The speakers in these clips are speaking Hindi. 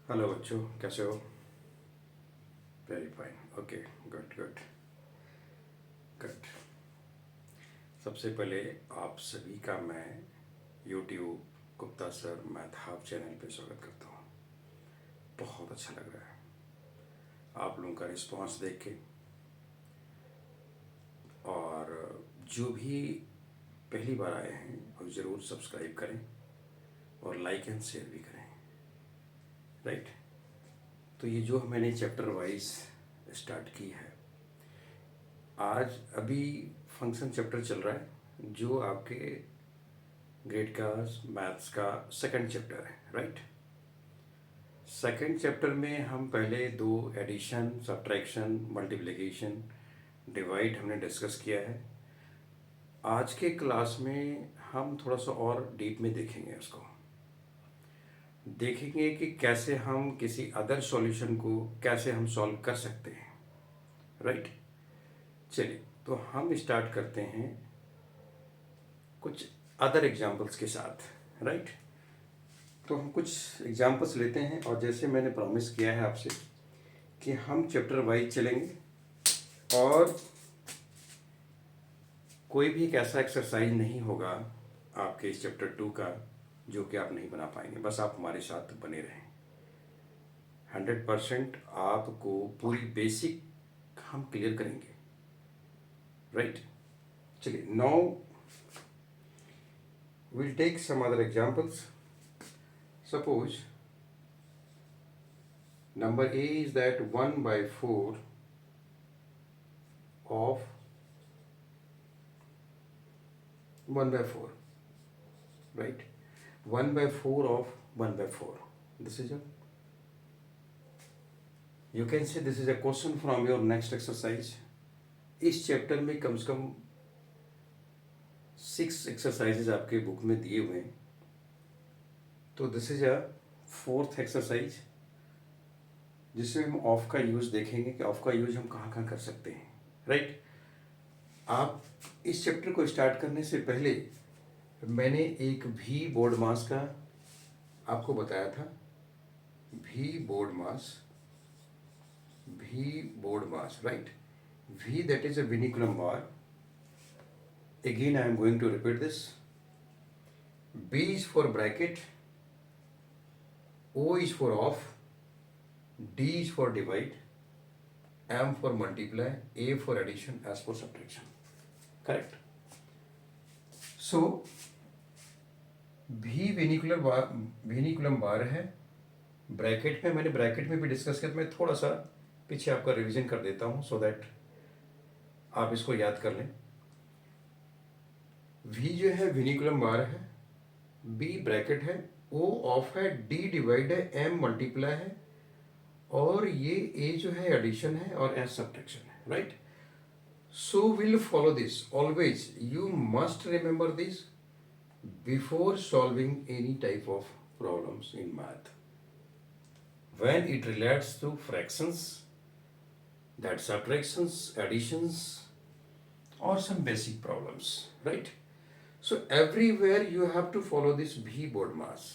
हेलो बच्चों, कैसे हो? Very fine. Okay, good good good. सबसे पहले आप सभी का मैं YouTube Gupta sir math half channel पे स्वागत करता हूँ। बहुत अच्छा लग रहा है आप लोगों का रिस्पांस देख के। और जो भी पहली बार आए हैं वो ज़रूर सब्सक्राइब करें और लाइक एंड शेयर भी करें, राइट। तो ये जो मैंने चैप्टर वाइज स्टार्ट की है, आज अभी फंक्शन चैप्टर चल रहा है जो आपके ग्रेड का मैथ्स का सेकंड चैप्टर है, राइट। सेकंड चैप्टर में हम पहले दो एडिशन, सब्ट्रैक्शन, मल्टीप्लिकेशन, डिवाइड हमने डिस्कस किया है। आज के क्लास में हम थोड़ा सा और डीप में देखेंगे, उसको देखेंगे कि कैसे हम किसी अदर सॉल्यूशन को कैसे हम सॉल्व कर सकते हैं, राइट। चलिए, तो हम स्टार्ट करते हैं कुछ अदर एग्जाम्पल्स के साथ, राइट। तो हम कुछ एग्जाम्पल्स लेते हैं और जैसे मैंने प्रॉमिस किया है आपसे कि हम चैप्टर वाइज चलेंगे और कोई भी एक ऐसा एक्सरसाइज नहीं होगा आपके इस चैप्टर 2 का जो कि आप नहीं बना पाएंगे। बस आप हमारे साथ बने रहें। 100% आपको पूरी बेसिक हम क्लियर करेंगे, राइट। चलिए, now we'll take some other examples. Suppose number A is that 1 by 4 of 1 by 4, right? 1 by 4 of 1 by 4. This is a, you can say this is a question from your next exercise. इस चैप्टर में कम से कम 6 एक्सरसाइजेज आपके बुक में दिए हुए हैं। तो this is a fourth exercise जिसमें हम ऑफ का यूज़ देखेंगे कि ऑफ का यूज़ हम कहाँ कहाँ कर सकते हैं, राइट। आप इस चैप्टर को स्टार्ट करने से पहले मैंने एक भी बोर्ड मास का आपको बताया था। भी board mass, right. V, that is a vinculum bar. Again I am going to repeat this. B is for bracket, O is for off, D is for divide, M for multiply, A for addition, S for subtraction. Correct. So भी विनिकुलम बार है। ब्रैकेट में मैंने ब्रैकेट में भी डिस्कस किया, तो मैं थोड़ा सा पीछे आपका रिवीजन कर देता हूँ सो दैट आप इसको याद कर लें। V जो है विनिकुलम बार है, B ब्रैकेट है, O ऑफ है, D डिवाइड है, M मल्टीप्लाई है और ये A जो है एडिशन है और S सब्ट्रैक्शन है, right. So will follow this always. You must remember this before solving any type of problems in math. When it relates to fractions, that subtractions, additions, or some basic problems, right? So everywhere you have to follow this V board mass.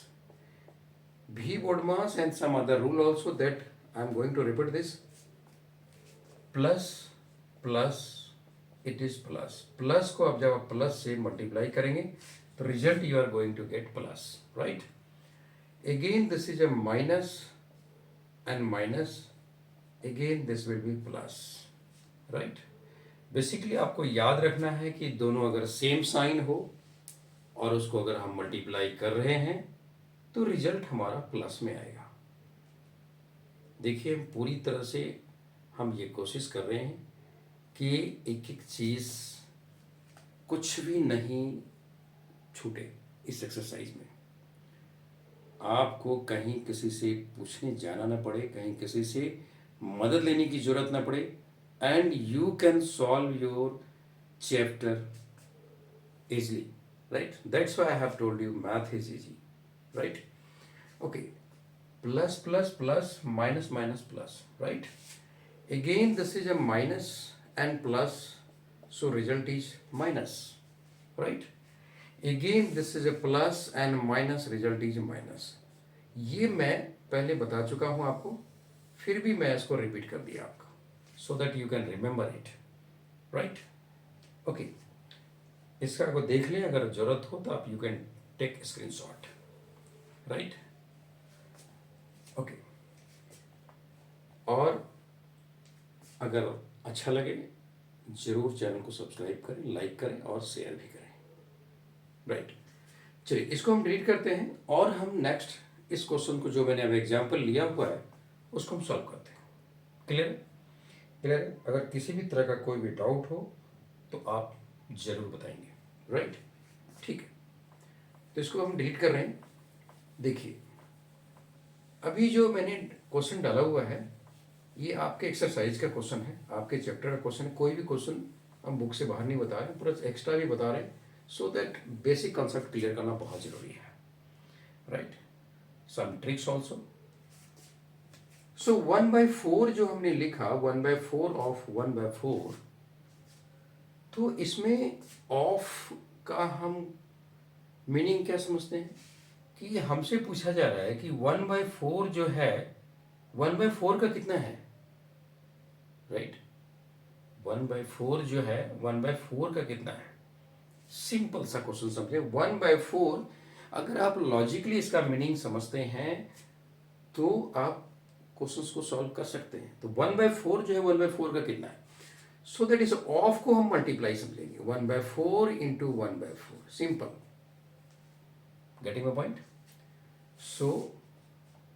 V board mass and some other rule also that I am going to repeat this. Plus, plus, it is plus. Plus को अब जब आप प्लस से मल्टीप्लाई करेंगे तो result you are going to get plus, right. Again this is a minus and minus, again this will be plus, right. Basically आपको याद रखना है कि दोनों अगर सेम साइन हो और उसको अगर हम मल्टीप्लाई कर रहे हैं तो रिजल्ट हमारा प्लस में आएगा। देखिए, पूरी तरह से हम ये कोशिश कर रहे हैं कि एक एक चीज़ कुछ भी नहीं छूटे इस एक्सरसाइज में। आपको कहीं किसी से पूछने जाना ना पड़े, कहीं किसी से मदद लेने की जरूरत ना पड़े, and you can solve your chapter easily, right? That's why I have told you math is easy, right? Okay, plus plus plus minus minus plus, right? Again this is a minus and plus, so result is minus, right? Again this is a plus and minus, result is minus. ये मैं पहले बता चुका हूँ आपको, फिर भी मैं इसको रिपीट कर दिया आपको, so that you can remember it, right. Okay, इसका को देख लें, अगर जरूरत हो तो आप you can take screenshot, right. Okay, और अगर अच्छा लगे जरूर चैनल को सब्सक्राइब करें, लाइक करें और शेयर भी करें, राइट। चलिए इसको हम डिलीट करते हैं और हम नेक्स्ट इस क्वेश्चन को जो मैंने अब एग्जाम्पल लिया हुआ है उसको हम सॉल्व करते हैं। क्लियर है? क्लियर है? अगर किसी भी तरह का कोई भी डाउट हो तो आप जरूर बताएंगे, राइट। ठीक है, तो इसको हम डिलीट कर रहे हैं। देखिए अभी जो मैंने क्वेश्चन डाला हुआ है ये आपके एक्सरसाइज का क्वेश्चन है, आपके चैप्टर का क्वेश्चन है। कोई भी क्वेश्चन हम बुक से बाहर नहीं बता रहे, पूरा एक्स्ट्रा भी बता रहे हैं, so that basic concept clear करना बहुत जरूरी है, right. Some tricks also. So 1/4 जो हमने लिखा, 1/4 ऑफ 1/4, तो इसमें ऑफ का हम मीनिंग क्या समझते हैं कि हमसे पूछा जा रहा है कि 1/4 जो है 1/4 का कितना है, राइट। 1/4 जो है 1/4 का कितना है। सिंपल सा क्वेश्चन समझे। 1/4 अगर आप लॉजिकली इसका मीनिंग समझते हैं तो आप क्वेश्चंस को सॉल्व कर सकते हैं। तो 1/4 जो है 1/4 का कितना है, सो दैट इस ऑफ को हम मल्टीप्लाई समझेंगे। 1/4 into 1/4, simple. Getting my point? So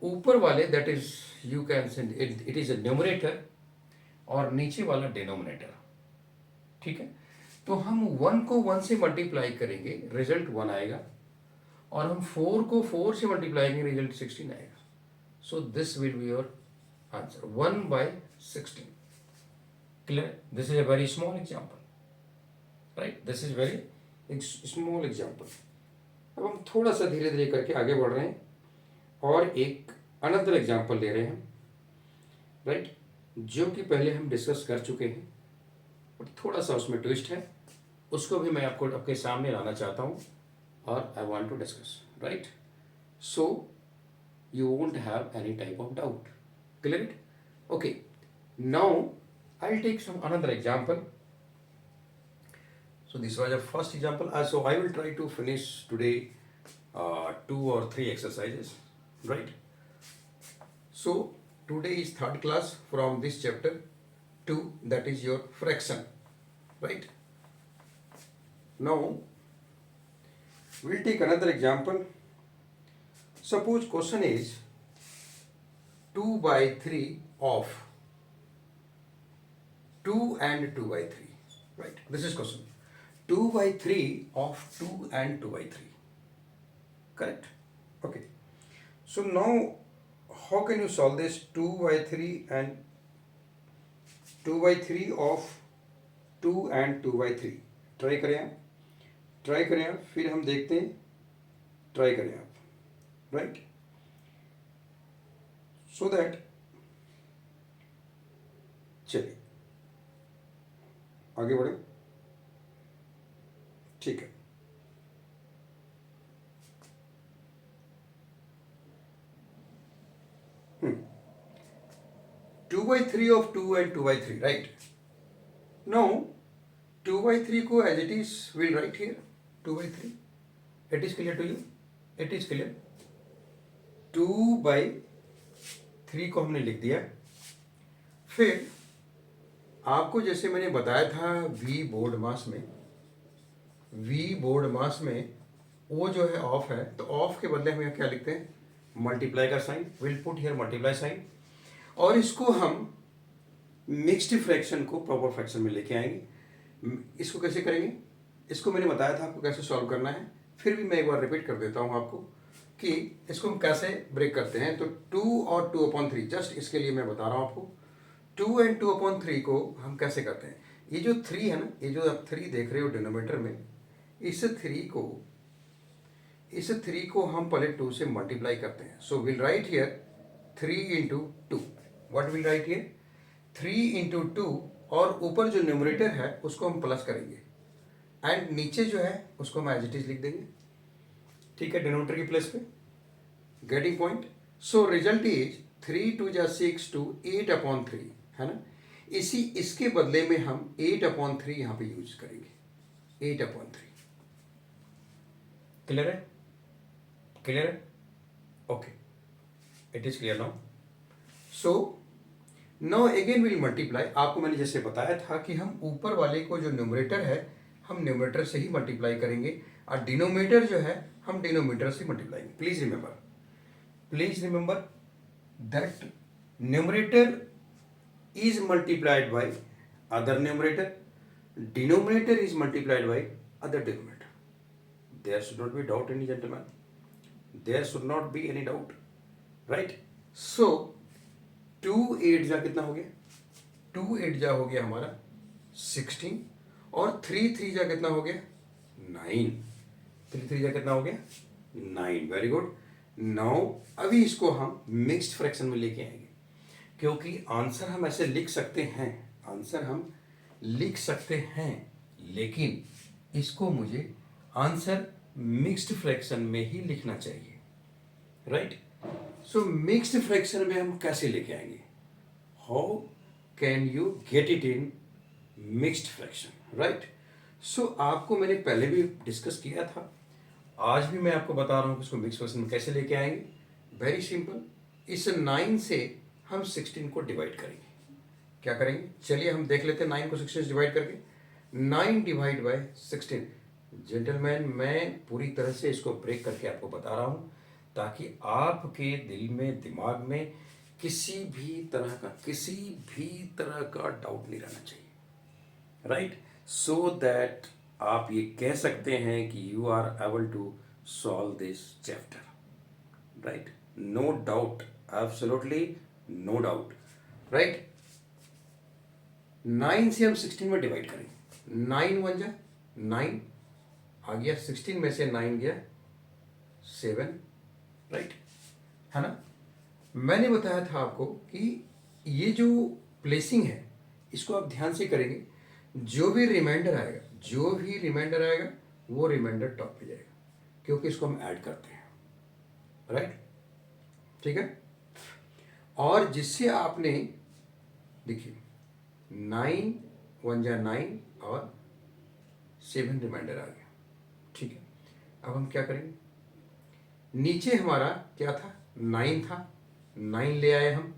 ऊपर वाले that is you can send it is a numerator और नीचे वाला डिनोमिनेटर, ठीक है। तो हम 1 को 1 से मल्टीप्लाई करेंगे, रिजल्ट 1 आएगा, और हम 4 को 4 से मल्टीप्लाई करेंगे, रिजल्ट 16 आएगा। So this will be your answer, 1/16। Clear? This is a very small example, right. This is very small example. अब हम थोड़ा सा धीरे धीरे करके आगे बढ़ रहे हैं और एक अनदर एग्जाम्पल ले रहे हैं, राइट, जो कि पहले हम डिस्कस कर चुके हैं और थोड़ा सा उसमें ट्विस्ट है, उसको भी मैं आपको आपके सामने लाना चाहता हूँ और I want to discuss, right. So you won't have any type of doubt. Clear it? Okay, now I'll take some another example. So this was a first example. So I will try to finish today 2 or 3 exercises, right? So today is third class from this chapter 2, that is your fraction, right? Now we'll take another example. Suppose question is 2/3 of 2 and 2/3, right? This is question. 2/3 of 2 and 2/3, correct? Okay. So now how can you solve this 2/3 and 2/3 of 2 and 2/3? Try करें आप, ट्राई करें आप, फिर हम देखते हैं, ट्राई करें आप, राइट। सो दैट, चलिए आगे बढ़े, ठीक है। Two by three of 2 and 2/3, right. Now 2/3 को as it is will write here 2/3. It is clear to you? It is clear. 2/3 को हमने लिख दिया। फिर आपको जैसे मैंने बताया था वी बोर्ड मास में वो जो है ऑफ है, तो ऑफ के बदले हम यहाँ क्या लिखते हैं, मल्टीप्लाई का sign, will put here multiply sign, और इसको हम मिक्स्ड फ्रैक्शन को प्रॉपर फ्रैक्शन में लेके आएंगे। इसको कैसे करेंगे, इसको मैंने बताया था आपको कैसे सॉल्व करना है, फिर भी मैं एक बार रिपीट कर देता हूँ आपको कि इसको हम कैसे ब्रेक करते हैं। तो 2 और 2/3, जस्ट इसके लिए मैं बता रहा हूँ आपको, 2 and 2/3 को हम कैसे करते हैं। ये जो 3 है ना, ये जो आप 3 देख रहे हो डिनोमीटर में, इस 3 को हम पहले 2 से मल्टीप्लाई करते हैं। So will write here 3 into 2. What will write here 3 into 2, और ऊपर जो न्यूमरेटर है उसको हम प्लस करेंगे एंड नीचे जो है उसको हम एज इट इज लिख देंगे, ठीक है, डिनोमीटर की प्लेस पे। Getting point? So result is 3 2 जा 6 to 8/3, है ना। इसके बदले में हम 8/3 यहाँ पे यूज करेंगे, 8/3। क्लियर है? क्लियर है? Okay, it is clear now. So now again will multiply. आपको मैंने जैसे बताया था कि हम ऊपर वाले को जो न्यूमरेटर है हम न्यूमरेटर से ही मल्टीप्लाई करेंगे, और डिनोमिनेटर जो है हम डिनोमिनेटर से multiply. Please remember that numerator is multiplied by other numerator, denominator is multiplied by other denominator. There should not be doubt, any gentlemen, there should not be any doubt, right? So 2 8 जा कितना हो गया, 2 8 जा हो गया हमारा 16, और 3 3 जा कितना हो गया 9, 3 3 जा कितना हो गया 9। Very good. नाउ अभी इसको हम मिक्स्ड फ्रैक्शन में लेके आएंगे, क्योंकि आंसर हम ऐसे लिख सकते हैं, लेकिन इसको मुझे आंसर मिक्स्ड फ्रैक्शन में ही लिखना चाहिए, राइट। सो मिक्स्ड फ्रैक्शन में हम कैसे लेके आएंगे, how can you get it in mixed fraction, right. So आपको मैंने पहले भी डिस्कस किया था, आज भी मैं आपको बता रहा हूं कि इसको मिक्स्ड फ्रैक्शन में कैसे लेके आएंगे। वेरी सिंपल, इस 9 से हम 16 को डिवाइड करेंगे। क्या करेंगे, चलिए हम देख लेते हैं 9 को 16 से डिवाइड करके। 9 डिवाइड बाय 16। जेंटलमैन, मैं पूरी तरह से इसको ब्रेक करके आपको बता रहा हूं, ताकि आपके दिल में, दिमाग में किसी भी तरह का डाउट नहीं रहना चाहिए, राइट। सो दैट आप ये कह सकते हैं कि you are able to solve this chapter, right. No doubt, absolutely no doubt, right. 9 से हम 16 में डिवाइड करेंगे। 9 1 जा 9 आ गया, 16 में से 9 गया 7, राइट, है ना। मैंने बताया था आपको कि ये जो प्लेसिंग है इसको आप ध्यान से करेंगे। जो भी रिमाइंडर आएगा वो रिमाइंडर टॉप पे जाएगा, क्योंकि इसको हम ऐड करते हैं, राइट, ठीक है। और जिससे आपने देखिए 9 1 जा 9 और 7 रिमाइंडर आ गया, ठीक है। अब हम क्या करेंगे, नीचे हमारा क्या था 9 था, 9 ले आए हम,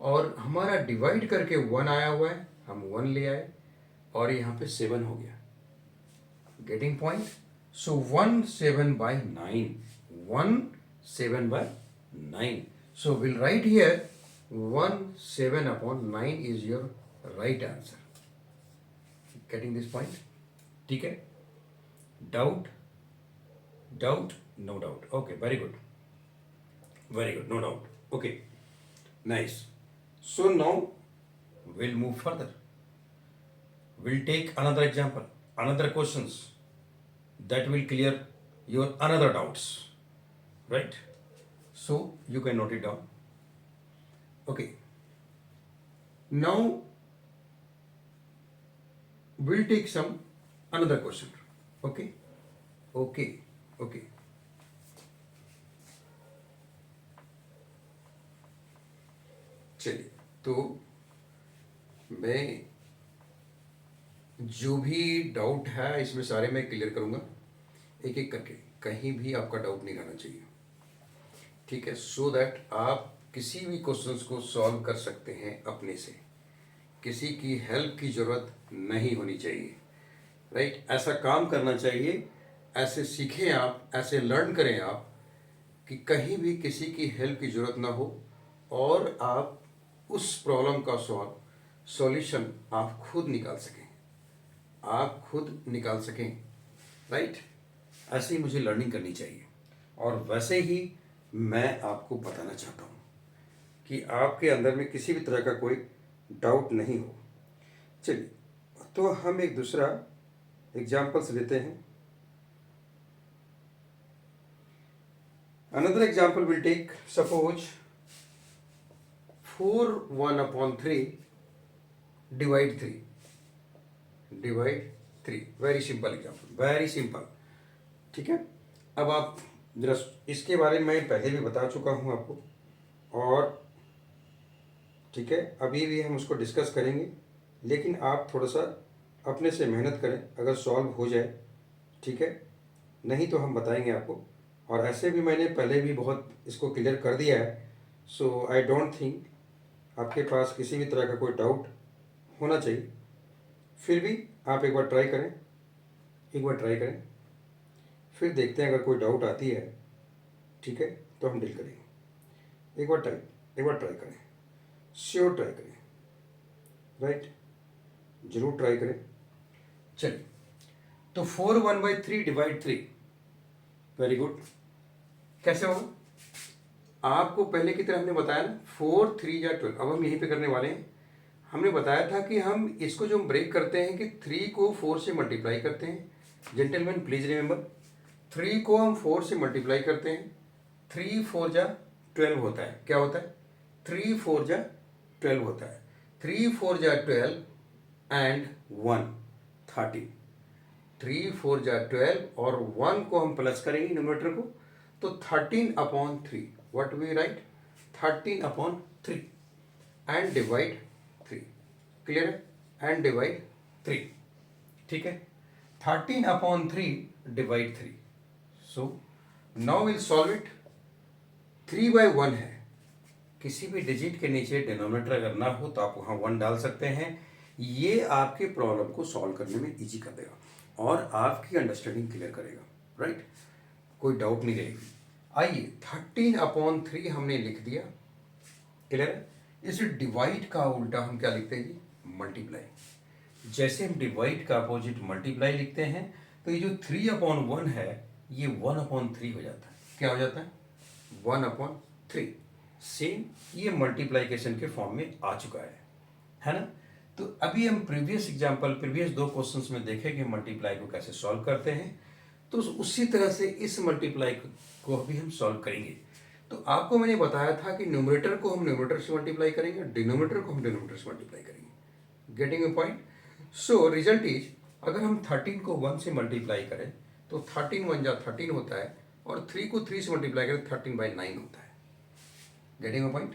और हमारा डिवाइड करके 1 आया हुआ है, हम 1 ले आए, और यहाँ पे 7 हो गया। Getting point. So 1 7 by 9, 1 7 by 9. So we'll write here 1 7/9 is your right answer. Getting this point? ठीक है? Doubt? No doubt. Okay, very good. No doubt. Okay, nice. So now we'll move further. We'll take another example, another questions that will clear your another doubts, right? So you can note it down. Okay, now we'll take some another question. Okay. चलिए, तो मैं जो भी डाउट है इसमें सारे मैं क्लियर करूंगा एक एक करके, कहीं भी आपका डाउट नहीं रहना चाहिए, ठीक है। सो दैट आप किसी भी क्वेश्चंस को सॉल्व कर सकते हैं अपने से, किसी की हेल्प की ज़रूरत नहीं होनी चाहिए, राइट। ऐसा काम करना चाहिए, ऐसे सीखें आप, ऐसे लर्न करें आप कि कहीं भी किसी की हेल्प की ज़रूरत ना हो, और आप उस प्रॉब्लम का सॉल्यूशन आप खुद निकाल सकें, राइट। ऐसे ही मुझे लर्निंग करनी चाहिए, और वैसे ही मैं आपको बताना चाहता हूँ कि आपके अंदर में किसी भी तरह का कोई डाउट नहीं हो। चलिए, तो हम एक दूसरा एग्जाम्पल्स लेते हैं। Another example will take, suppose 4 1/3 divide 3। Very simple example, very simple, ठीक है। अब आप जरा इसके बारे में पहले भी बता चुका हूँ आपको, और ठीक है, अभी भी हम उसको डिस्कस करेंगे, लेकिन आप थोड़ा सा अपने से मेहनत करें, अगर सॉल्व हो जाए ठीक है, नहीं तो हम बताएंगे आपको। और ऐसे भी मैंने पहले भी बहुत इसको क्लियर कर दिया है, सो आई डोंट थिंक आपके पास किसी भी तरह का कोई डाउट होना चाहिए। फिर भी आप एक बार ट्राई करें, एक बार ट्राई करें, फिर देखते हैं अगर कोई डाउट आती है ठीक है तो हम डील करेंगे। एक बार ट्राई करें, श्योर ट्राई करें, राइट, जरूर ट्राई करें। चलिए, तो 4 1/3 डिवाइड 3, वेरी गुड। कैसे होगा? आपको पहले की तरह हमने बताया ना, 4 3 या 12। अब हम यहीं पे करने वाले हैं। हमने बताया था कि हम इसको जो ब्रेक करते हैं कि 3 को 4 से मल्टीप्लाई करते हैं। जेंटलमैन प्लीज रिमेंबर, 3 को हम 4 से मल्टीप्लाई करते हैं। 3 4 जा 12 होता है। क्या होता है? 3 4 जा 12 होता है। 3 4 जा 12 एंड 1 13। 3 4 जा 12 और 1 को हम प्लस करेंगे न्यूमरेटर को, तो 13/3। What we write? 13/3 and divide 3। Clear है? एंड डिवाइड 3, ठीक है। 13/3 divide 3। So now will solve it. 3/1 है, किसी भी डिजिट के नीचे डिनोमिनेटर अगर ना हो तो आप वहां 1 डाल सकते हैं। ये आपके प्रॉब्लम को सॉल्व करने में इजी कर देगा और आपकी अंडरस्टैंडिंग क्लियर करेगा, राइट, कोई डाउट नहीं रहेगी। आइए, 13/3 हमने लिख दिया, क्लियर है। इस डिवाइड का उल्टा हम क्या लिखते हैं जी? मल्टीप्लाई। जैसे हम डिवाइड का अपोजिट मल्टीप्लाई लिखते हैं, तो ये जो 3/1 है ये 1/3 हो जाता है। क्या हो जाता है? 1/3। सेम ये मल्टीप्लाइकेशन के फॉर्म में आ चुका है ना। तो अभी हम प्रीवियस 2 क्वेश्चंस में देखें कि मल्टीप्लाई को कैसे सॉल्व करते हैं, तो उसी तरह से इस मल्टीप्लाई को भी हम सॉल्व करेंगे। तो आपको मैंने बताया था कि न्यूमरेटर को हम न्यूमरेटर से मल्टीप्लाई करेंगे, डिनोमिनेटर को हम डिनोमिनेटर से मल्टीप्लाई करेंगे। Getting a point? So result is, अगर हम 13 को 1 से मल्टीप्लाई करें तो 13 1 जा 13 होता है, और 3 को 3 से मल्टीप्लाई करें 13/9 होता है। Getting a point?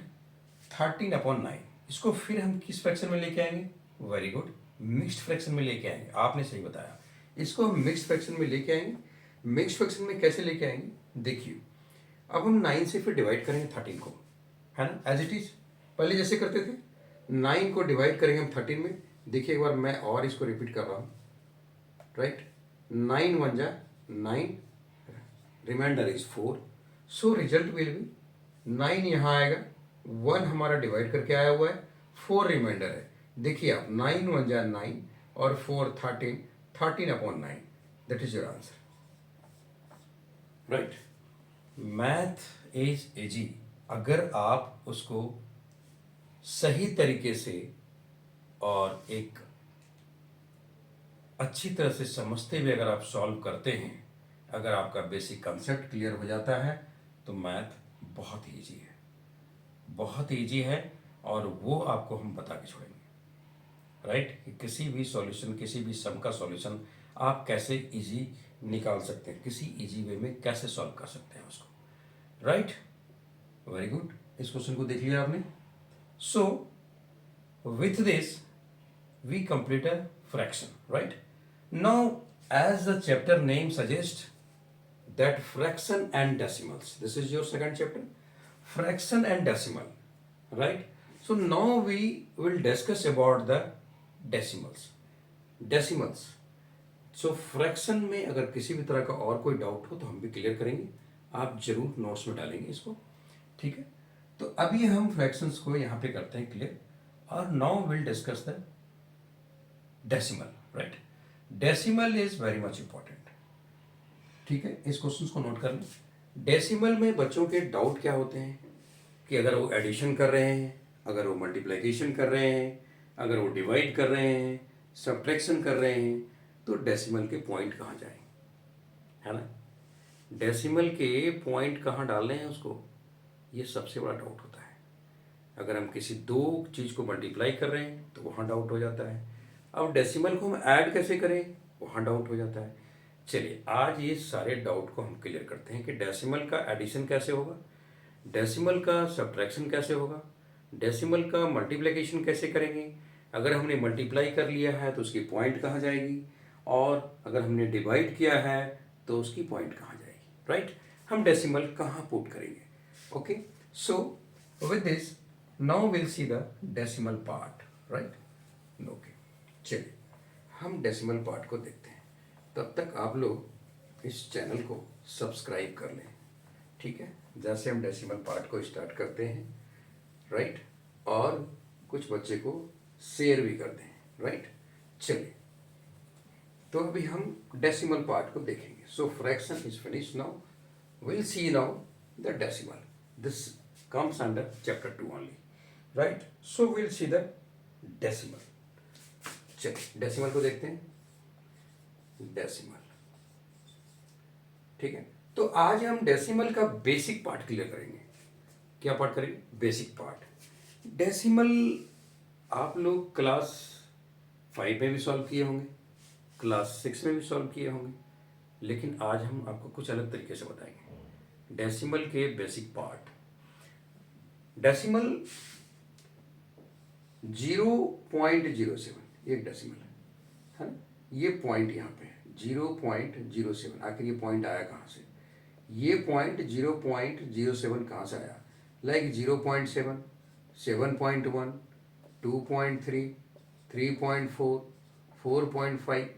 13/9। इसको फिर हम किस फ्रैक्शन में लेके आएंगे? वेरी गुड, मिक्स्ड फ्रैक्शन में लेके आएंगे। आपने सही बताया, इसको हम मिक्स्ड फ्रैक्शन में लेके आएंगे। मिक्स्ड फ्रैक्शन में कैसे लेके आएंगे? देखिए, अब हम 9 से फिर डिवाइड करेंगे 13 को, है ना, एज इट इज पहले जैसे करते थे। 9 को डिवाइड करेंगे हम 13 में। देखिए एक बार मैं और इसको रिपीट कर रहा हूँ, राइट। 9 1 जा 9, remainder is 4। So result will be 9 यहाँ आएगा, 1 हमारा डिवाइड करके आया हुआ है, 4 रिमाइंडर है। देखिए आप, 9 1 जा 9 और 4 13, 13/9। That is your answer, right. Math is easy अगर आप उसको सही तरीके से और एक अच्छी तरह से समझते हुए अगर आप सॉल्व करते हैं, अगर आपका बेसिक कंसेप्ट क्लियर हो जाता है, तो मैथ बहुत ईजी है, बहुत ईजी है। और वो आपको हम बता के छोड़ेंगे, राइट, कि किसी भी सॉल्यूशन, किसी भी सम का सॉल्यूशन आप कैसे इजी निकाल सकते हैं, किसी इजी वे में कैसे सॉल्व कर सकते हैं उसको, राइट। वेरी गुड, इस क्वेश्चन को देख लिया आपने। So with this we complete a fraction, right? Now, as the chapter name suggests, that fraction and decimals, this is your second chapter, fraction and decimal, right? So now we will discuss about the decimals. So fraction में अगर किसी भी तरह का और कोई डाउट हो तो हम भी क्लियर करेंगे, आप जरूर नोट्स में डालेंगे इसको, ठीक है। तो अभी हम फ्रैक्शंस को यहाँ पे करते हैं क्लियर, और now will discuss the decimal, right. Decimal is very much important, ठीक है, इस क्वेश्चन को नोट कर लें। डेसिमल में बच्चों के डाउट क्या होते हैं कि अगर वो एडिशन कर रहे हैं, अगर वो मल्टीप्लिकेशन कर रहे हैं, अगर वो डिवाइड कर रहे हैं, सब्ट्रैक्शन कर रहे हैं, तो डेसिमल के पॉइंट कहाँ जाएं, है ना। डेसिमल के पॉइंट कहाँ डालने हैं उसको, ये सबसे बड़ा डाउट होता है। अगर हम किसी दो चीज़ को मल्टीप्लाई कर रहे हैं तो वहाँ डाउट हो जाता है। अब डेसिमल को हम ऐड कैसे करें, वहाँ डाउट हो जाता है। चलिए आज ये सारे डाउट को हम क्लियर करते हैं कि डेसिमल का एडिशन कैसे होगा, डेसिमल का सब्ट्रैक्शन कैसे होगा, डेसिमल का मल्टीप्लिकेशन कैसे करेंगे, अगर हमने मल्टीप्लाई कर लिया है तो उसकी पॉइंट कहाँ जाएगी, और अगर हमने डिवाइड किया है तो उसकी पॉइंट कहाँ जाएगी, राइट। हम डेसिमल कहाँ पुट करेंगे। Okay, so with this now will see the decimal part, right. Okay, चलिए हम डेसिमल पार्ट को देखते हैं। तब तक आप लोग इस चैनल को सब्सक्राइब कर लें, ठीक है, जैसे हम डेसिमल पार्ट को स्टार्ट करते हैं, राइट, और कुछ बच्चे को शेयर भी कर दें, राइट। चलिए, तो अभी हम डेसिमल पार्ट को देखेंगे। So fraction is finish now, will see now the decimal, this comes under chapter 2 only, right. So will see the decimal. चलिए डेसिमल को देखते हैं, डेसिमल, ठीक है। तो आज हम डेसिमल का बेसिक पार्ट क्लियर करेंगे। क्या पार्ट करेंगे, बेसिक पार्ट। डेसिमल आप लोग क्लास 5 में भी सॉल्व किए होंगे, क्लास 6 में भी सॉल्व किए होंगे, लेकिन आज हम आपको कुछ अलग तरीके से बताएंगे डेसिमल के बेसिक पार्ट। डेसिमल 0.07 एक डेसिमल है ना, ये पॉइंट यहाँ पे है 0.07। आखिर ये पॉइंट आया कहाँ से, ये पॉइंट 0.07 कहाँ से आया, लाइक 0.7, 7.1, 2.3, 3.4, 4.5,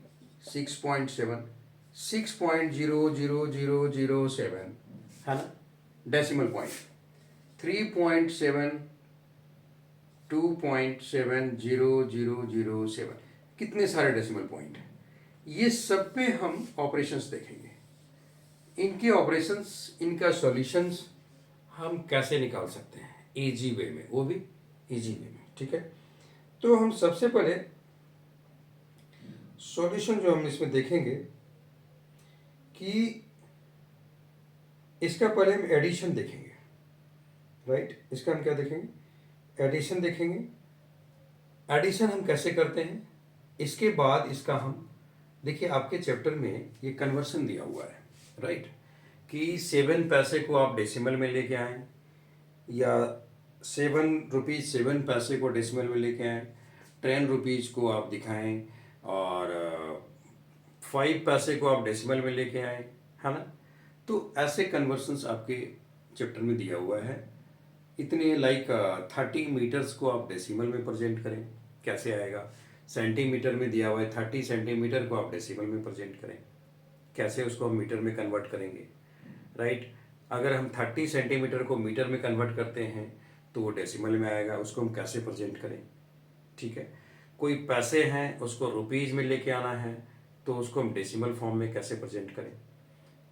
6.7, 6.00007 है ना डेसिमल पॉइंट, 3.7, 2.70007, कितने सारे डेसिमल पॉइंट हैं। ये सब पे हम ऑपरेशंस देखेंगे, इनके ऑपरेशंस, इनका सॉल्यूशंस हम कैसे निकाल सकते हैं इजी वे में, वो भी इजी वे में, ठीक है। तो हम सबसे पहले सॉल्यूशन जो हम इसमें देखेंगे कि इसका पहले हम एडिशन देखेंगे, राइट। इसका हम क्या देखेंगे, एडिशन देखेंगे। एडिशन हम कैसे करते हैं, इसके बाद इसका हम देखिए, आपके चैप्टर में ये कन्वर्सन दिया हुआ है, राइट, कि 7 पैसे को आप डेसिमल में लेके आएँ, या 7 रुपीज़ 7 पैसे को डेसिमल में लेके आएँ, 10 रुपीज़ को आप दिखाएं, और 5 पैसे को आप डेसिमल में लेके आएँ, है ना। तो ऐसे कन्वर्सन्स आपके चैप्टर में दिया हुआ है। इतने लाइक 30 मीटर्स को आप डेसिमल में प्रेजेंट करें, कैसे आएगा। सेंटीमीटर में दिया हुआ है 30 सेंटीमीटर को आप डेसिमल में प्रेजेंट करें, कैसे उसको हम मीटर में कन्वर्ट करेंगे, राइट। अगर हम 30 सेंटीमीटर को मीटर में कन्वर्ट करते हैं तो वो डेसिमल में आएगा, उसको हम कैसे प्रेजेंट करें, ठीक है। कोई पैसे हैं उसको रुपीज़ में लेके आना है तो उसको हम डेसिमल फॉर्म में कैसे प्रेजेंट करें,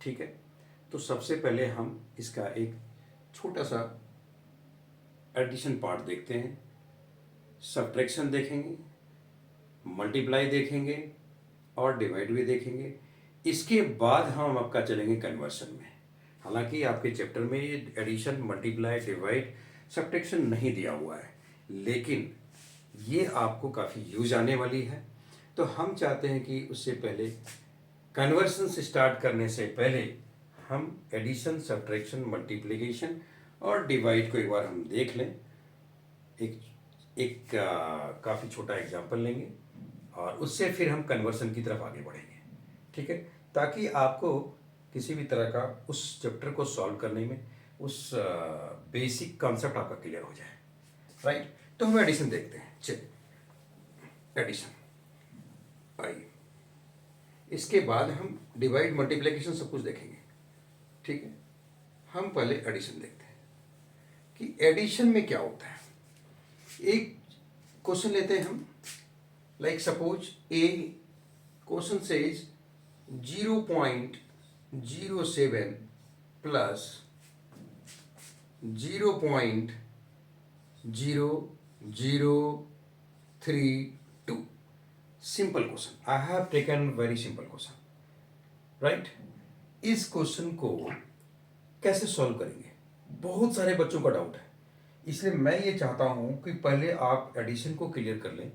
ठीक है। तो सबसे पहले हम इसका एक छोटा सा एडिशन पार्ट देखते हैं, सब्ट्रैक्शन देखेंगे, मल्टीप्लाई देखेंगे और डिवाइड भी देखेंगे। इसके बाद हम आपका चलेंगे कन्वर्शन में। हालांकि आपके चैप्टर में ये एडिशन, मल्टीप्लाई, डिवाइड, सब्ट्रैक्शन नहीं दिया हुआ है, लेकिन ये आपको काफ़ी यूज आने वाली है। तो हम चाहते हैं कि उससे पहले, कन्वर्शन से स्टार्ट करने से पहले, हम एडिशन, सब्ट्रैक्शन, मल्टीप्लिकेशन और डिवाइड को एक बार हम देख लें। एक काफ़ी छोटा एग्जाम्पल लेंगे और उससे फिर हम कन्वर्सन की तरफ आगे बढ़ेंगे, ठीक है, ताकि आपको किसी भी तरह का उस चैप्टर को सॉल्व करने में उस बेसिक कॉन्सेप्ट आपका क्लियर हो जाए, राइट। तो हम एडिशन देखते हैं। चलिए एडिशन आइए, इसके बाद हम डिवाइड, मल्टीप्लिकेशन सब कुछ देखेंगे, ठीक है। हम पहले एडिशन देखते हैं कि एडिशन में क्या होता है। एक क्वेश्चन लेते हैं हम, like suppose A question says 0.07 plus 0.0032। Simple question, I have taken very simple question, right. इस क्वेश्चन को कैसे सॉल्व करेंगे, बहुत सारे बच्चों का डाउट है, इसलिए मैं ये चाहता हूं कि पहले आप एडिशन को क्लियर कर लें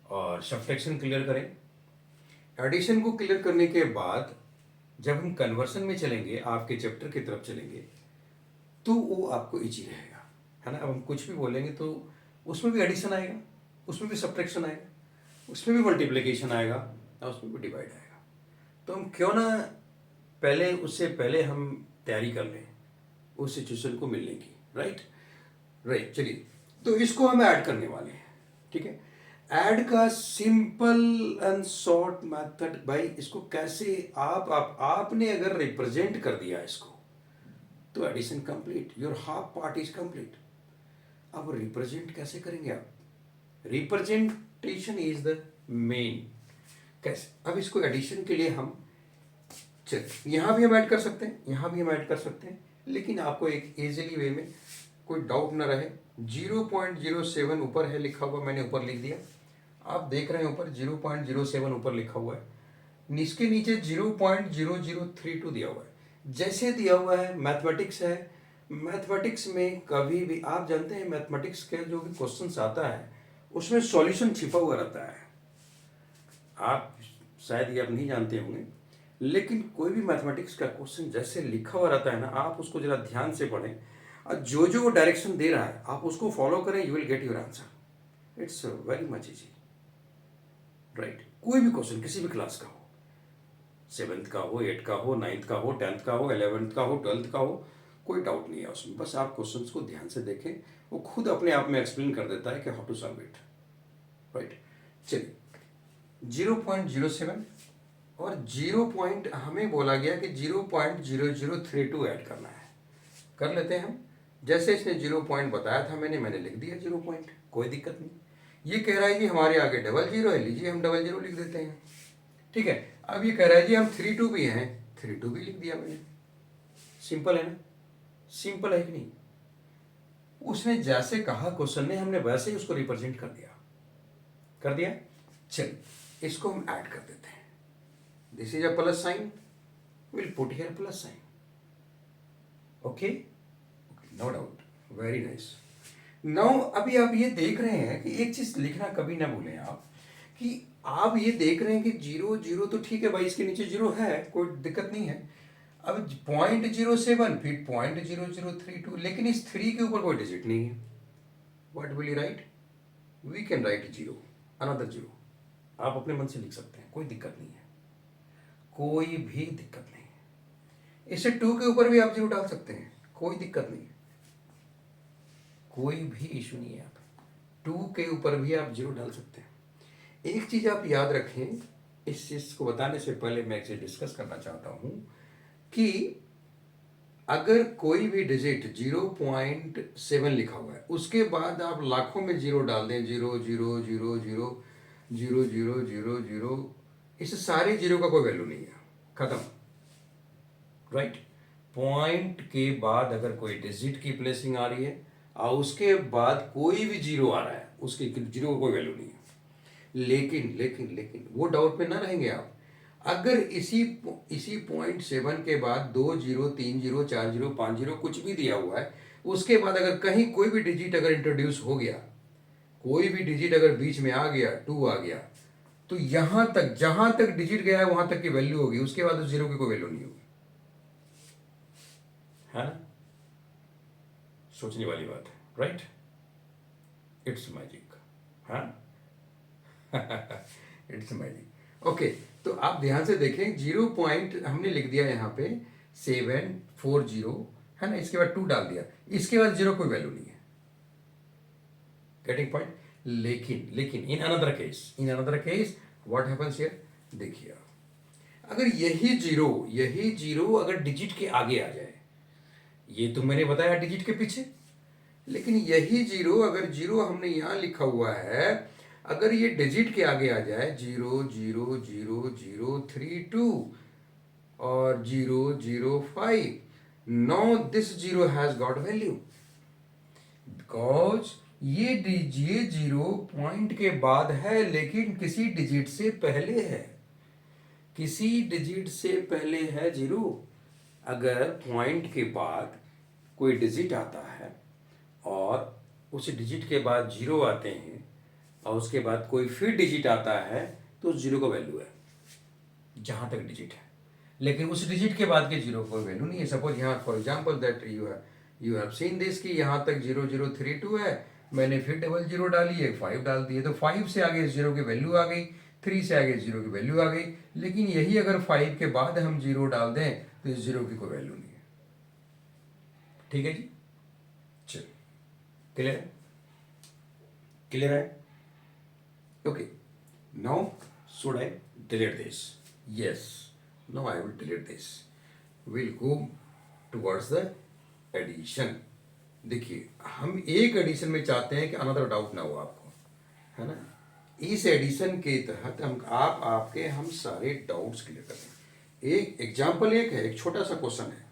और सब्ट्रैक्शन क्लियर करें। एडिशन को क्लियर करने के बाद जब हम कन्वर्सन में चलेंगे, आपके चैप्टर की तरफ चलेंगे, तो वो आपको इजी रहेगा, है ना। अब हम कुछ भी बोलेंगे तो उसमें भी एडिशन आएगा, उसमें भी सब्ट्रैक्शन आएगा, उसमें भी मल्टीप्लिकेशन आएगा और उसमें भी डिवाइड आएगा। तो हम क्यों ना पहले उससे पहले हम तैयारी कर लें उस सिचुएशन को मिलने की, राइट राइट। चलिए, तो इसको हम ऐड करने वाले हैं, ठीक है। ऐड का सिंपल एंड शॉर्ट मेथड, भाई इसको कैसे आपने अगर रिप्रेजेंट कर दिया इसको तो addition complete, your half part is complete. अब रिप्रेजेंट कैसे करेंगे आप? Representation is the main. कैसे? अब इसको एडिशन के लिए हम चल यहाँ भी हम ऐड कर सकते हैं, यहाँ भी हम ऐड कर सकते हैं, लेकिन आपको एक इजीली वे में कोई डाउट ना रहे। 0.07 ऊपर है लिखा हुआ, मैंने ऊपर लिख दिया, आप देख रहे हैं ऊपर 0.07 ऊपर लिखा हुआ है, इसके नीचे 0.0032 दिया हुआ है। जैसे दिया हुआ है, मैथमेटिक्स है, मैथमेटिक्स में कभी भी आप जानते हैं मैथमेटिक्स के जो भी क्वेश्चंस आता है उसमें सॉल्यूशन छिपा हुआ रहता है। आप शायद ये आप नहीं जानते होंगे, लेकिन कोई भी मैथमेटिक्स का क्वेश्चन जैसे लिखा हुआ रहता है ना, आप उसको जरा ध्यान से पढ़ें और जो जो डायरेक्शन दे रहा है आप उसको फॉलो करें, you will get your answer. It's very much easy, right. कोई भी क्वेश्चन किसी भी क्लास का हो, 7th का हो, 8th का हो, 9th का हो, 10th का हो, 11th का हो, 12th का हो, कोई डाउट नहीं है उसमें। बस आप क्वेश्चंस को ध्यान से देखें, वो खुद अपने आप में एक्सप्लेन कर देता है कि how to solve it, right. चलिए, 0.07 और 0 पॉइंट हमें बोला गया कि 0.0032 ऐड करना है, कर लेते हैं हम। जैसे इसने 0 पॉइंट बताया था मैंने लिख दिया 0 पॉइंट, कोई दिक्कत नहीं। ये कह रहा है जी हमारे आगे डबल जीरो है, लीजिए हम डबल जीरो लिख देते हैं, ठीक है। अब ये कह रहा है जी हम 32 भी हैं, 32 भी लिख दिया मैंने। सिंपल है ना, सिंपल है कि नहीं? उसने जैसे कहा क्वेश्चन ने, हमने वैसे ही उसको रिप्रेजेंट कर दिया, कर दिया। चलिए, इसको हम ऐड कर देते हैं। This is a plus sign, will put here plus sign, okay, no doubt, very nice. Now अभी आप ये देख रहे हैं कि एक चीज लिखना कभी ना भूलें आप, कि आप ये देख रहे हैं कि 0 तो ठीक है भाई, इसके नीचे 0 है, कोई दिक्कत नहीं है। अब 0.07 फिर 0.0032, लेकिन इस 3 के ऊपर कोई डिजिट नहीं है। What will you write? We can write 0, another 0, आप अपने मन से लिख सकते हैं, कोई दिक्कत नहीं है, कोई भी दिक्कत नहीं है। इससे 2 के ऊपर भी आप 0 डाल सकते हैं, कोई दिक्कत नहीं है, कोई भी इशू नहीं है। आप 2 के ऊपर भी आप 0 डाल सकते हैं। एक चीज आप याद रखें, इस चीज को बताने से पहले मैं एक चीज डिस्कस करना चाहता हूं कि अगर कोई भी डिजिट 0.7 लिखा हुआ है, उसके बाद आप लाखों में 0 डाल दें, 0 0 0 0 0 0 0 0, इस सारे 0 का कोई वैल्यू नहीं है, खत्म, राइट। पॉइंट के बाद अगर कोई डिजिट की प्लेसिंग आ रही है और उसके बाद कोई भी 0 आ रहा है, उसके 0 का कोई वैल्यू नहीं है। लेकिन लेकिन लेकिन वो डाउट में ना रहेंगे आप, अगर इसी 0.7 के बाद 2 0 3 0 4 0 5 0 कुछ भी दिया हुआ है, उसके बाद अगर कहीं कोई भी डिजिट अगर इंट्रोड्यूस हो गया, कोई भी डिजिट अगर बीच में आ गया, 2 आ गया, तो यहां तक जहां तक डिजिट गया है वहां तक की वैल्यू होगी, उसके बाद उस 0 की कोई वैल्यू नहीं होगी, है ना। सोचने वाली बात है, राइट। इट्स मैजिक, हाँ। It's magic, okay. तो आप ध्यान से देखें, 0 पॉइंट हमने लिख दिया यहाँ पे 740, है ना, इसके बाद 2 डाल दिया, इसके बाद 0 कोई वैल्यू नहीं है, गेटिंग पॉइंट। लेकिन लेकिन in another case what happens here, देखिए अगर यही जीरो अगर डिजिट के आगे आ जाए, ये तो मैंने बताया डिजिट के पीछे, लेकिन यही 0 अगर 0 हमने यहां लिखा हुआ है, अगर ये डिजिट के आगे आ जाए 0 0 0 0 3 2 और 0 0 5, now this 0 has got value, because ये 0 पॉइंट के बाद है लेकिन किसी डिजिट से पहले है, किसी डिजिट से पहले है 0। अगर पॉइंट के बाद कोई डिजिट आता है और उस डिजिट के बाद 0 आते हैं और उसके बाद कोई फिर डिजिट आता है, तो उस 0 का वैल्यू है जहां तक डिजिट है, लेकिन उस डिजिट के बाद के 0 का कोई वैल्यू नहीं है। सपोज यहाँ for example that you have seen this कि यहाँ तक 0032 है, मैंने फिर डबल जीरो डाली, एक 5 डाल दिए, तो 5 से आगे 0 की वैल्यू आ गई, 3 से आगे 0 की वैल्यू आ गई। लेकिन यही अगर 5 के बाद हम 0 डाल दें तो इस 0 की कोई वैल्यू नहीं है। ठीक है जी, चलो क्लियर है, क्लियर है। Okay, now should I delete this? Yes, now I will delete this. Will go towards the addition. देखिए, हम एक एडिशन में चाहते हैं कि अनदर डाउट ना हो आपको, है ना। इस एडिशन के तहत हम आपके हम सारे डाउट्स क्लियर कर दें। एक एग्जाम्पल एक है, एक छोटा सा क्वेश्चन है,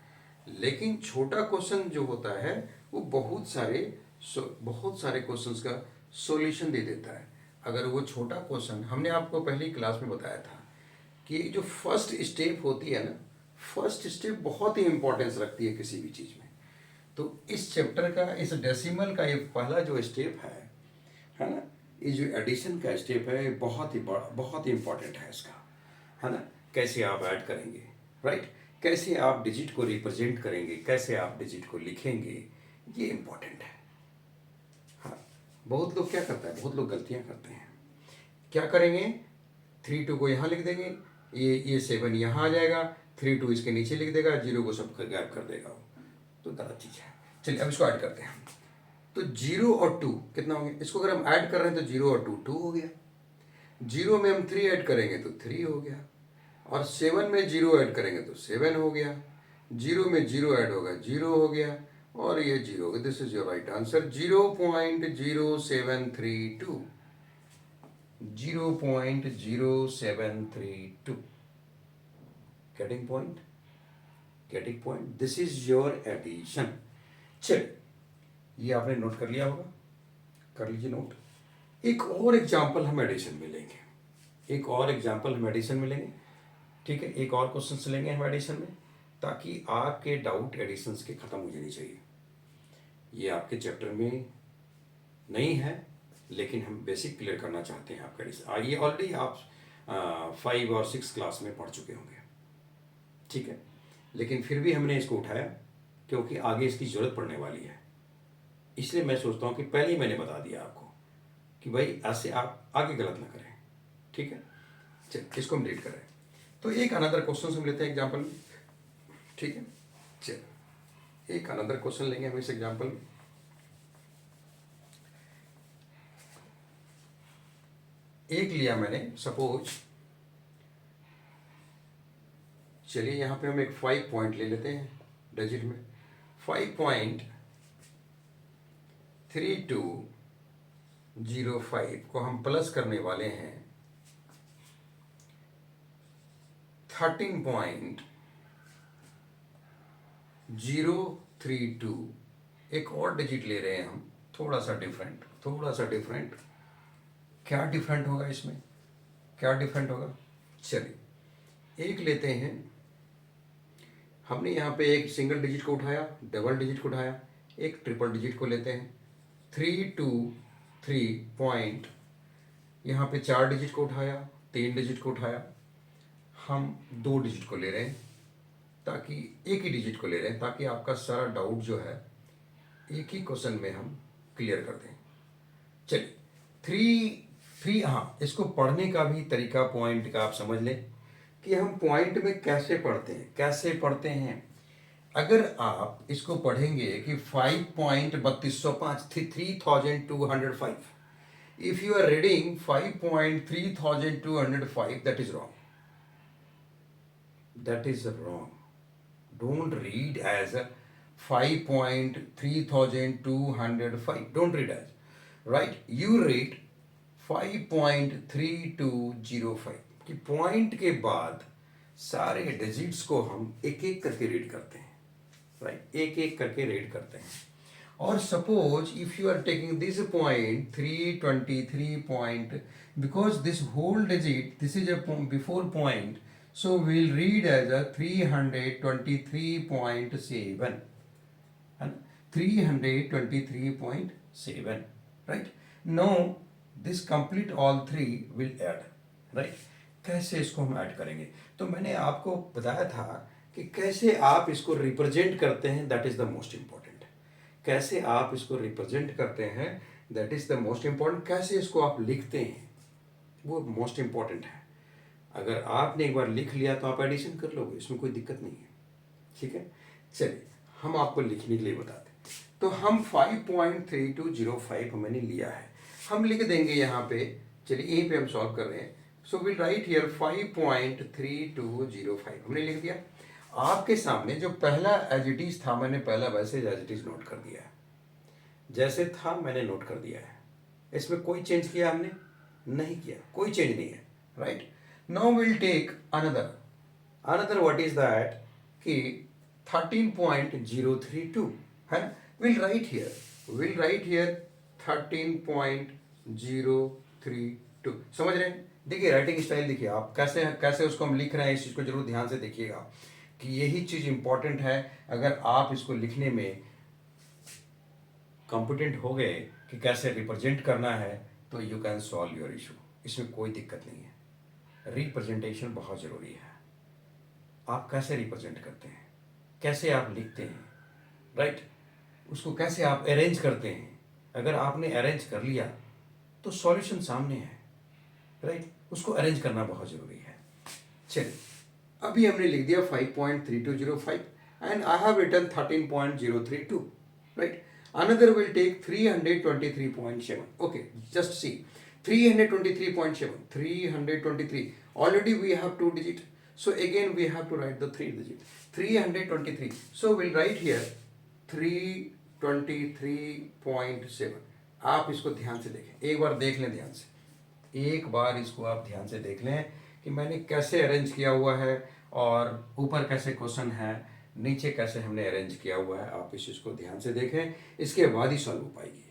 लेकिन छोटा क्वेश्चन जो होता है वो बहुत सारे क्वेश्चंस का सॉल्यूशन दे देता है। अगर वो छोटा क्वेश्चन, हमने आपको पहली क्लास में बताया था कि जो फर्स्ट स्टेप होती है ना, फर्स्ट स्टेप बहुत ही इंपॉर्टेंस रखती है किसी भी चीज़ में। तो इस चैप्टर का, इस डेसिमल का ये पहला जो स्टेप है ना, ये जो एडिशन का स्टेप है, ये बहुत ही बड़ा, बहुत ही इंपॉर्टेंट है इसका, है ना। कैसे आप ऐड करेंगे, राइट, कैसे आप डिजिट को रिप्रेजेंट करेंगे, कैसे आप डिजिट को लिखेंगे, ये इंपॉर्टेंट है। हाँ, बहुत लोग क्या करता है, बहुत लोग गलतियाँ करते हैं। क्या करेंगे, 32 को यहाँ लिख देंगे, ये 7 यहाँ आ जाएगा, 32 इसके नीचे लिख देगा, 0 को सब गायब कर देगा, तो गलत चीज़ है। चलिए अब इसको ऐड करते हैं। तो 0 और 2 कितना हो गया, इसको अगर हम ऐड कर रहे हैं तो 0 और 2 हो गया। 0 में हम 3 ऐड करेंगे तो 3 हो गया, और 7 में 0 ऐड करेंगे तो 7 हो गया, 0 में 0 ऐड होगा 0 हो गया, और ये 0 हो गया। This is your right answer, 0.0732, 0.0732। Getting point, getting point, this is your addition. चलिए, ये आपने नोट कर लिया होगा, कर लीजिए नोट। एक और एग्जाम्पल हम एडिशन में लेंगे, एक और एग्जाम्पल हम एडिशन में लेंगे, ठीक है। एक और क्वेश्चन लेंगे हम एडिशन में, ताकि आपके डाउट एडिशंस के खत्म हो जानी चाहिए। ये आपके चैप्टर में नहीं है, लेकिन हम बेसिक क्लियर करना चाहते हैं आपका एडिशन। ये ऑलरेडी आप 5 और 6 क्लास में पढ़ चुके होंगे, ठीक है। लेकिन फिर भी हमने इसको उठाया क्योंकि आगे इसकी ज़रूरत पड़ने वाली है, इसलिए मैं सोचता हूँ कि पहले ही मैंने बता दिया आपको कि भाई ऐसे आप आगे गलत ना करें, ठीक है। चल, इसको हम डिलीट करें। तो एक अनदर क्वेश्चन हम लेते हैं एग्जाम्पल में, ठीक है। चल, एक अनदर क्वेश्चन लेंगे हम इस एग्जाम्पल में। एक लिया मैंने, सपोज, चलिए यहाँ पे हम एक 5 पॉइंट ले लेते हैं डिजिट में। 5.3205 को हम प्लस करने वाले हैं 13.032। एक और डिजिट ले रहे हैं हम, थोड़ा सा डिफरेंट, थोड़ा सा डिफरेंट। क्या डिफरेंट होगा इसमें, क्या डिफरेंट होगा, चलिए एक लेते हैं। हमने यहाँ पे एक सिंगल डिजिट को उठाया, डबल डिजिट को उठाया, एक ट्रिपल डिजिट को लेते हैं। 323 पॉइंट, यहाँ पे 4 डिजिट को उठाया, 3 डिजिट को उठाया, हम 2 डिजिट को ले रहे हैं, ताकि एक ही डिजिट को ले रहे हैं, ताकि आपका सारा डाउट जो है एक ही क्वेश्चन में हम क्लियर कर दें। चलिए, 3 हाँ, इसको पढ़ने का भी तरीका पॉइंट का आप समझ लें कि हम पॉइंट में कैसे पढ़ते हैं, कैसे पढ़ते हैं। अगर आप इसको पढ़ेंगे कि 5.3205, 3205, if you are reading 5.3205, that is wrong, that is wrong. Don't read as 5.3205. Don't read as, right? You read 5.3205 कि पॉइंट के बाद सारे डिजिट्स को हम एक एक करके रीड करते हैं, राइट, एक एक करके रीड करते हैं। और suppose if you are taking this point 323 point, because this whole digit, this is a before point, so we'll read as a 323.7 and 323.7, right? Now this complete all three will add, right? कैसे इसको हम ऐड करेंगे, तो मैंने आपको बताया था कि कैसे आप इसको रिप्रेजेंट करते हैं, that is the most important. कैसे आप इसको रिप्रेजेंट करते हैं, that is the most important. कैसे इसको आप लिखते हैं वो मोस्ट इम्पॉर्टेंट है। अगर आपने एक बार लिख लिया तो आप एडिशन कर लोगे, इसमें कोई दिक्कत नहीं है। ठीक है, चलिए हम आपको लिखने के लिए बताते हैं। तो हम 5.3205 हमने लिया है, हम लिख देंगे यहाँ पे। चलिए यहीं पे हम सॉल्व कर रहे हैं। सो विल राइट हियर 5.3205 हमने लिख दिया। आपके सामने जो पहला एज इट इज था, मैंने पहला वैसे एज इट इज नोट कर दिया है, जैसे था मैंने नोट कर दिया है। इसमें कोई चेंज किया हमने नहीं किया, कोई चेंज नहीं है, right. Now will take another what is that कि 13.032 है ना। Will write here 13.032। समझ रहे हैं? देखिए राइटिंग स्टाइल देखिए आप कैसे कैसे उसको हम लिख रहे हैं, इस चीज़ को जरूर ध्यान से देखिएगा कि यही चीज़ इंपॉर्टेंट है। अगर आप इसको लिखने में कॉम्पिटेंट हो गए कि कैसे रिप्रेजेंट करना है तो you can solve your issue, इसमें कोई दिक्कत नहीं है। रिप्रेजेंटेशन बहुत ज़रूरी है। आप कैसे रिप्रेजेंट करते हैं, कैसे आप लिखते हैं, राइट, उसको कैसे आप अरेंज करते हैं। अगर आपने अरेंज कर लिया तो सॉल्यूशन सामने है, राइट। उसको अरेंज करना बहुत ज़रूरी है। चलिए अभी हमने लिख दिया 5.3205 and I have written 13.032, right. Another will take 323.7। Okay, just see 323.7, 323 already we have 2 digit, so again we have to write the 3 digit 323, so we'll write here 323.7। आप इसको ध्यान से देखें, एक बार देख लें ध्यान से, एक बार इसको आप ध्यान से देख लें कि मैंने कैसे अरेंज किया हुआ है और ऊपर कैसे क्वेश्चन है, नीचे कैसे हमने अरेंज किया हुआ है। आप इस चीज़ को ध्यान से देखें, इसके बाद ही सॉल्व हो पाएगी।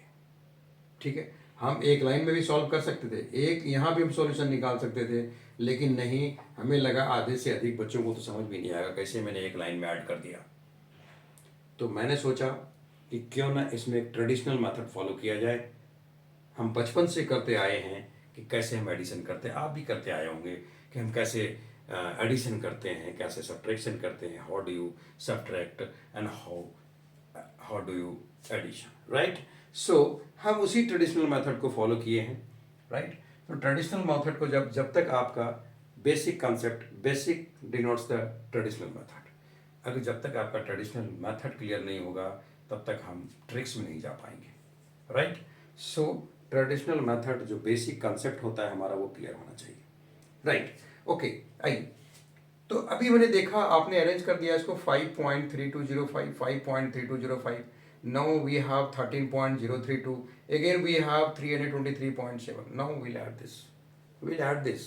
ठीक है, हम एक लाइन में भी सॉल्व कर सकते थे, एक यहाँ भी हम सॉल्यूशन निकाल सकते थे, लेकिन नहीं, हमें लगा आधे से अधिक बच्चों को तो समझ भी नहीं आएगा कैसे मैंने एक लाइन में ऐड कर दिया। तो मैंने सोचा कि क्यों ना इसमें एक ट्रेडिशनल मेथड फॉलो किया जाए। हम बचपन से करते आए हैं कि कैसे हम एडिशन करते हैं, आप भी करते आए होंगे कि हम कैसे एडिशन करते हैं, कैसे सब्ट्रैक्शन करते हैं, how do you subtract and how do you addition, right. So हम उसी ट्रेडिशनल मेथड को फॉलो किए हैं, राइट। तो ट्रेडिशनल मेथड को जब तक आपका basic concept, basic denotes the traditional method, अगर जब तक आपका ट्रेडिशनल मेथड क्लियर नहीं होगा तब तक हम ट्रिक्स में नहीं जा पाएंगे, राइट। सो ट्रेडिशनल मेथड जो बेसिक कॉन्सेप्ट होता है हमारा वो क्लियर होना चाहिए, राइट। ओके, आइए, तो अभी मैंने देखा आपने अरेंज कर दिया इसको 5.3205, 5.3205। Now we have 13.032, again we have 323.7। Now we'll add this,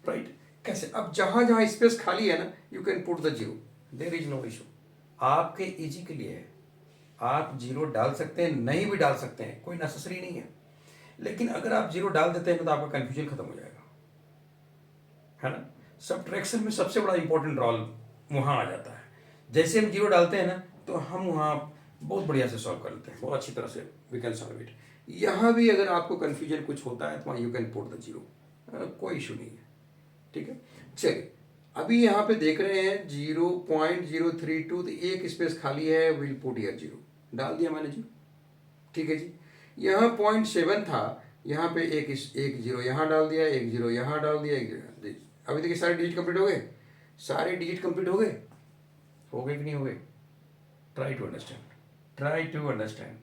right. कैसे, अब जहां जहां स्पेस खाली है ना, you can put the zero, there is no issue. आपके इजी के लिए है, आप जीरो डाल सकते हैं, नहीं भी डाल सकते हैं, कोई नेसेसरी नहीं है। लेकिन अगर आप जीरो डाल देते हैं तो आपका कंफ्यूजन खत्म हो जाएगा, है ना। सब्ट्रैक्शन में सबसे बड़ा इंपॉर्टेंट रोल वहां आ जाता है। जैसे हम जीरो डालते हैं ना तो हम वहां बहुत बढ़िया से सॉल्व कर लेते हैं, बहुत अच्छी तरह से वी कैन सॉल्व इट। यहाँ भी अगर आपको कंफ्यूजन कुछ होता है तो you can put the zero, कोई इशू नहीं है, ठीक है। चलिए अभी यहाँ पे देख रहे हैं 0.032, तो एक स्पेस खाली है, विल पुट हियर जीरो, डाल दिया मैंने जीरो, ठीक है जी। यहाँ 0.7 था, यहाँ पे एक जीरो यहाँ डाल दिया, एक जीरो यहाँ डाल दिया, एक जीरो। अभी देखिए सारे डिजिट कंप्लीट हो गए, सारे डिजिट कंप्लीट हो गए कि नहीं हो गए। ट्राई टू अंडरस्टैंड,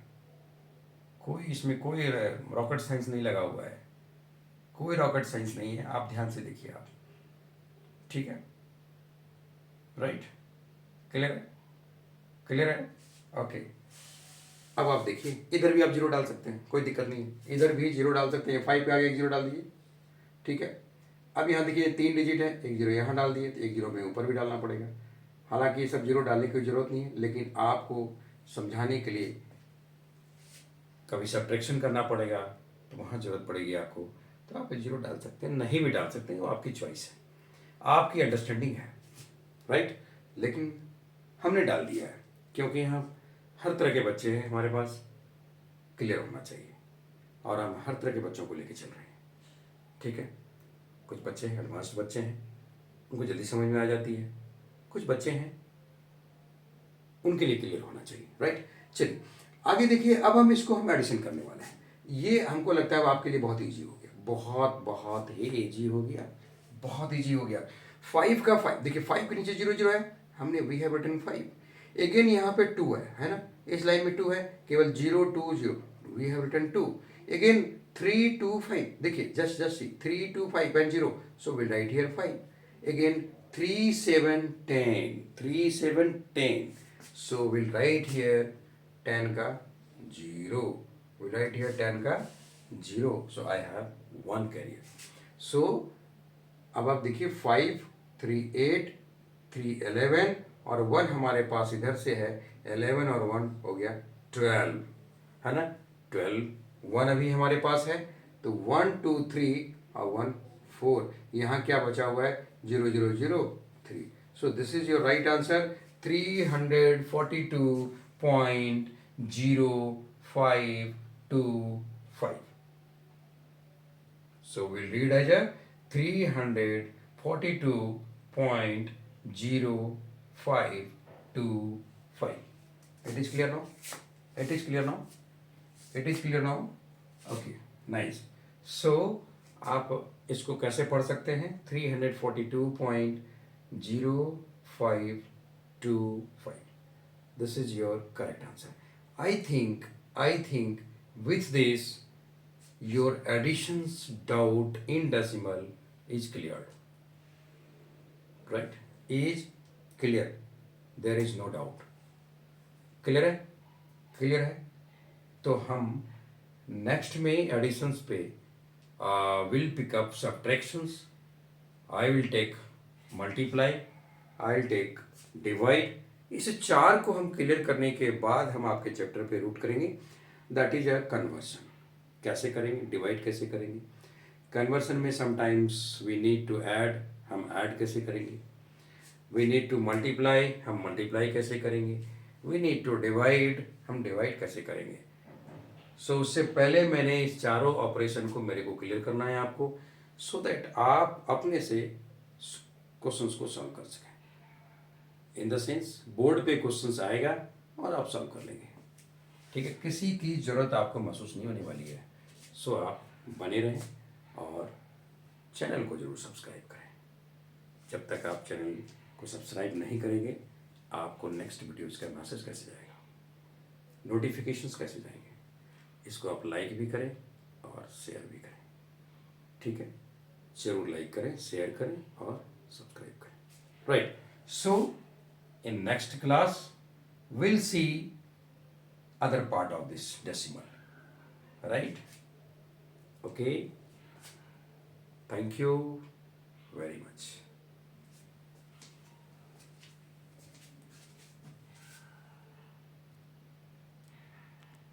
कोई इसमें कोई रॉकेट साइंस नहीं लगा हुआ है, कोई रॉकेट साइंस नहीं है, आप ध्यान से देखिए आप, ठीक है, राइट। क्लियर है, ओके। अब आप देखिए इधर भी आप जीरो डाल सकते हैं, कोई दिक्कत नहीं है, इधर भी जीरो डाल सकते हैं, 5 पे आगे एक जीरो डाल दीजिए, ठीक है। अब यहाँ देखिए 3 डिजिट है, एक जीरो यहाँ डाल दिए, तो एक जीरो में ऊपर भी डालना पड़ेगा। हालांकि ये सब जीरो डालने की जरूरत नहीं है, लेकिन आपको समझाने के लिए कभी सब्ट्रैक्शन करना पड़ेगा तो वहाँ जरूरत पड़ेगी आपको, तो आप जीरो डाल सकते हैं, नहीं भी डाल सकते हैं, वो आपकी चॉइस है, आपकी अंडरस्टैंडिंग है, राइट। लेकिन हमने डाल दिया है क्योंकि यहाँ हर तरह के बच्चे हैं हमारे पास, क्लियर होना चाहिए, और हम हर तरह के बच्चों को लेके चल रहे हैं, ठीक है। कुछ बच्चे हैं एडवांस्ड बच्चे हैं, उनको जल्दी समझ में आ जाती है, कुछ बच्चे हैं उनके लिए क्लियर होना चाहिए, राइट। चलिए आगे देखिए, अब हम एडिशन करने वाले हैं। ये हमको लगता है अब आपके लिए बहुत ईजी हो गया, बहुत बहुत ही ईजी हो गया, बहुत ईजी हो गया। 5 का 5 देखिए, 5 के नीचे 0 0 है, हमने वी हैव रिटन 5। अगेन यहाँ पे 2 है ना, इस लाइन में 2 है, केवल 0 2 0, वी हैव रिटन 2। अगेन 3 2 5, देखिए just see 3 2 5 and 0, so will write here 5। Again 3 7 10, 3 7 10, so we'll write here 10 का 0, we'll write here 10 का 0, so I have 1 carrier। so अब आप देखिए 5 3 8 3 11 और 1 हमारे पास इधर से है, 11 और 1 हो गया 12, है ना, 12 1 अभी हमारे पास है, तो 1 2 3 और 1 4, यहाँ क्या बचा हुआ है 0 0 0 3, so this is your right answer, 342.0525। So we'll read as a 342.0525। It is clear now? It is clear now? It is clear now? Okay, nice. So आप इसको कैसे पढ़ सकते हैं? 342.0525। This is your correct answer. I think with this your additions doubt in decimal is cleared, right? Is clear, there is no doubt। Clear है? क्लियर है। तो हम नेक्स्ट में एडिशंस पे will pick up subtractions, I will take multiply, I will take divide. इस 4 को हम क्लियर करने के बाद हम आपके चैप्टर पे रूट करेंगे, दैट इज अ कन्वर्सन। कैसे करेंगे, डिवाइड कैसे करेंगे, कन्वर्सन में sometimes we need to add, हम ऐड कैसे करेंगे, वी नीड टू मल्टीप्लाई, हम मल्टीप्लाई कैसे करेंगे, वी नीड टू डिवाइड, हम डिवाइड कैसे करेंगे। सो उससे पहले मैंने इस चारों ऑपरेशन को मेरे को क्लियर करना है आपको, सो दैट आप अपने से क्वेश्चंस को सॉल्व कर सकें। इन द सेंस बोर्ड पे क्वेश्चंस आएगा और आप सॉल्व कर लेंगे, ठीक है। किसी की ज़रूरत आपको महसूस नहीं होने वाली है। सो आप बने रहें और चैनल को ज़रूर सब्सक्राइब करें। जब तक आप चैनल को सब्सक्राइब नहीं करेंगे, आपको नेक्स्ट वीडियोज़ का मैसेज कैसे जाएगा, नोटिफिकेशंस कैसे जाएंगे। इसको आप लाइक भी करें और शेयर भी करें, ठीक है। ज़रूर लाइक करें, शेयर करें और सब्सक्राइब करें, right. So in next class will see other part of this decimal, right? Okay, thank you very much.